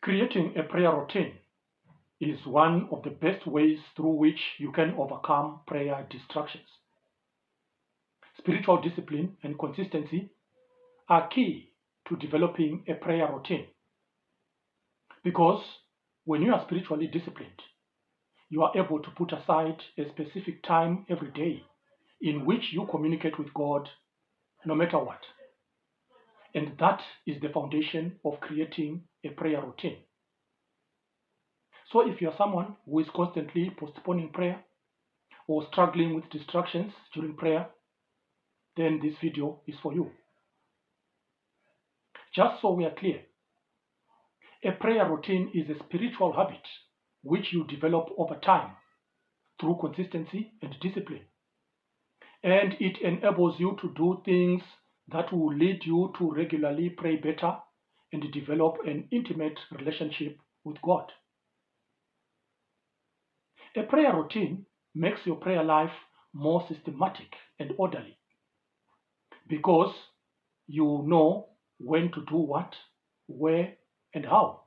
Creating a prayer routine is one of the best ways through which you can overcome prayer distractions. Spiritual discipline and consistency are key to developing a prayer routine because when you are spiritually disciplined, you are able to put aside a specific time every day in which you communicate with God no matter what. And that is the foundation of creating a prayer routine. So if you're someone who is constantly postponing prayer or struggling with distractions during prayer, then this video is for you. Just so we are clear, a prayer routine is a spiritual habit which you develop over time through consistency and discipline. And it enables you to do things that will lead you to regularly pray better and develop an intimate relationship with God. A prayer routine makes your prayer life more systematic and orderly because you know when to do what, where, and how.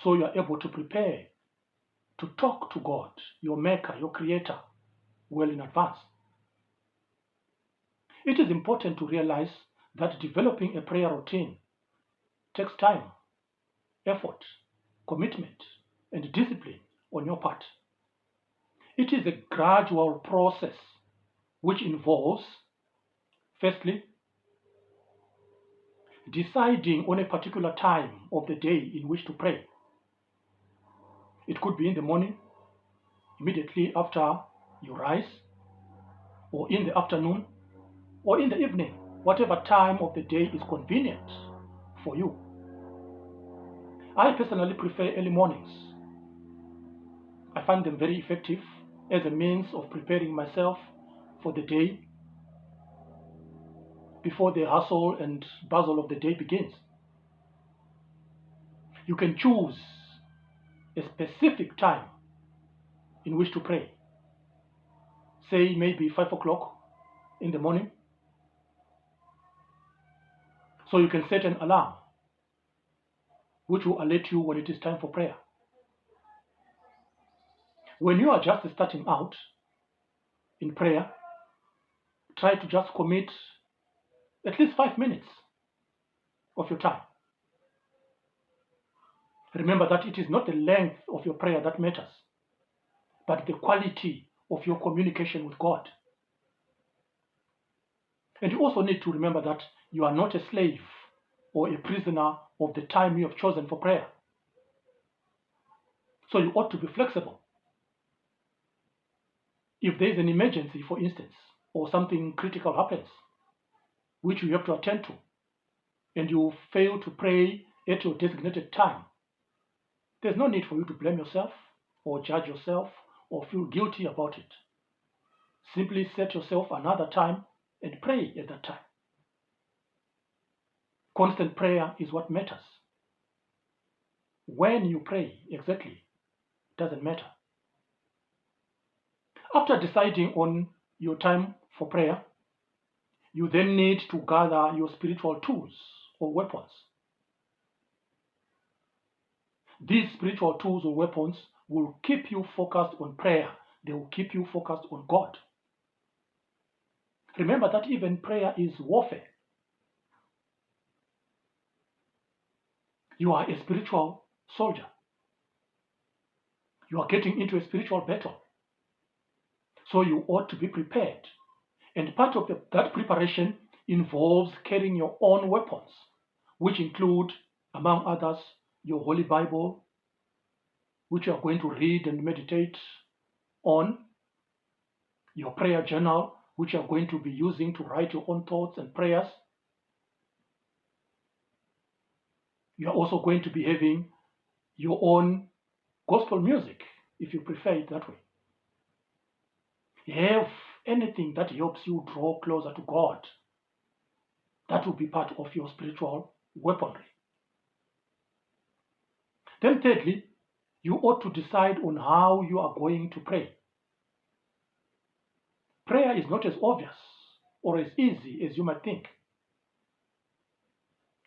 So you are able to prepare to talk to God, your Maker, your Creator, well in advance. It is important to realize that developing a prayer routine takes time, effort, commitment, and discipline on your part. It is a gradual process which involves, firstly, deciding on a particular time of the day in which to pray. It could be in the morning, immediately after you rise, or in the afternoon, or in the evening, whatever time of the day is convenient for you. I personally prefer early mornings. I find them very effective as a means of preparing myself for the day before the hustle and bustle of the day begins. You can choose a specific time in which to pray. Say maybe 5 o'clock in the morning. So you can set an alarm which will alert you when it is time for prayer. When you are just starting out in prayer, try to just commit at least 5 minutes of your time. Remember that it is not the length of your prayer that matters, but the quality of your communication with God. And you also need to remember that you are not a slave or a prisoner of the time you have chosen for prayer. So you ought to be flexible. If there is an emergency, for instance, or something critical happens, which you have to attend to, and you fail to pray at your designated time, there's no need for you to blame yourself or judge yourself or feel guilty about it. Simply set yourself another time and pray at that time. Constant prayer is what matters. When you pray exactly doesn't matter. After deciding on your time for prayer, you then need to gather your spiritual tools or weapons. These spiritual tools or weapons will keep you focused on prayer. They will keep you focused on God. Remember that even prayer is warfare. You are a spiritual soldier. You are getting into a spiritual battle. So you ought to be prepared. And part of that preparation involves carrying your own weapons, which include, among others, your Holy Bible, which you are going to read and meditate on, your prayer journal, which you are going to be using to write your own thoughts and prayers. You are also going to be having your own gospel music, if you prefer it that way. Have anything that helps you draw closer to God. That will be part of your spiritual weaponry. Then thirdly, you ought to decide on how you are going to pray. Prayer is not as obvious or as easy as you might think.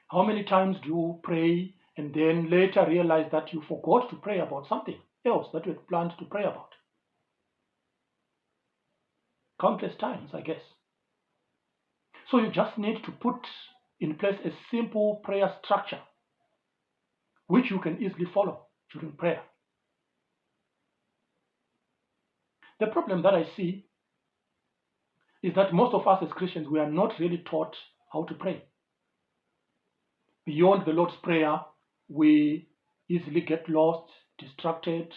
How many times do you pray and then later realize that you forgot to pray about something else that you had planned to pray about. Countless times, I guess. So you just need to put in place a simple prayer structure which you can easily follow during prayer. The problem that I see is that most of us as Christians, we are not really taught how to pray. Beyond the Lord's Prayer, we easily get lost, distracted,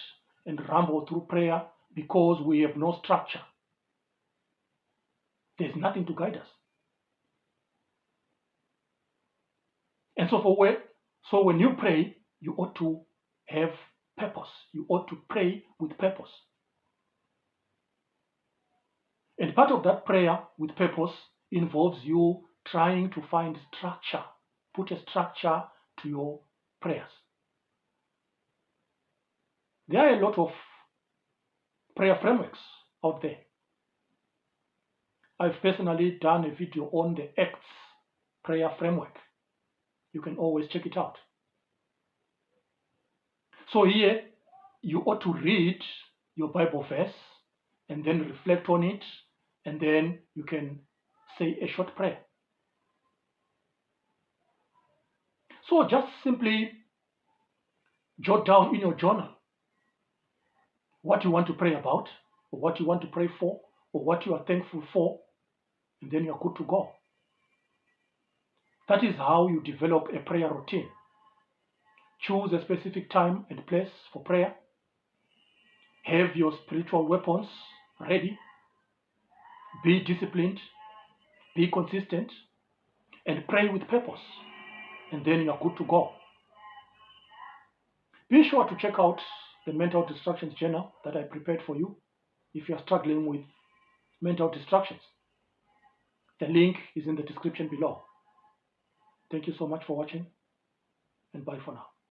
and ramble through prayer because we have no structure. There's nothing to guide us. And so when you pray, you ought to have purpose. You ought to pray with purpose. And part of that prayer with purpose involves you trying to find structure, put a structure to your prayers. There are a lot of prayer frameworks out there. I've personally done a video on the ACTS prayer framework. You can always check it out. So here, you ought to read your Bible verse and then reflect on it, and then you can say a short prayer. So just simply jot down in your journal what you want to pray about, or what you want to pray for, or what you are thankful for, and then you're good to go. That is how you develop a prayer routine. Choose a specific time and place for prayer. Have your spiritual weapons ready. Be disciplined. Be consistent. And pray with purpose. And then you're good to go. Be sure to check out the Mental Distractions journal that I prepared for you if you're struggling with mental distractions. The link is in the description below. Thank you so much for watching, and bye for now.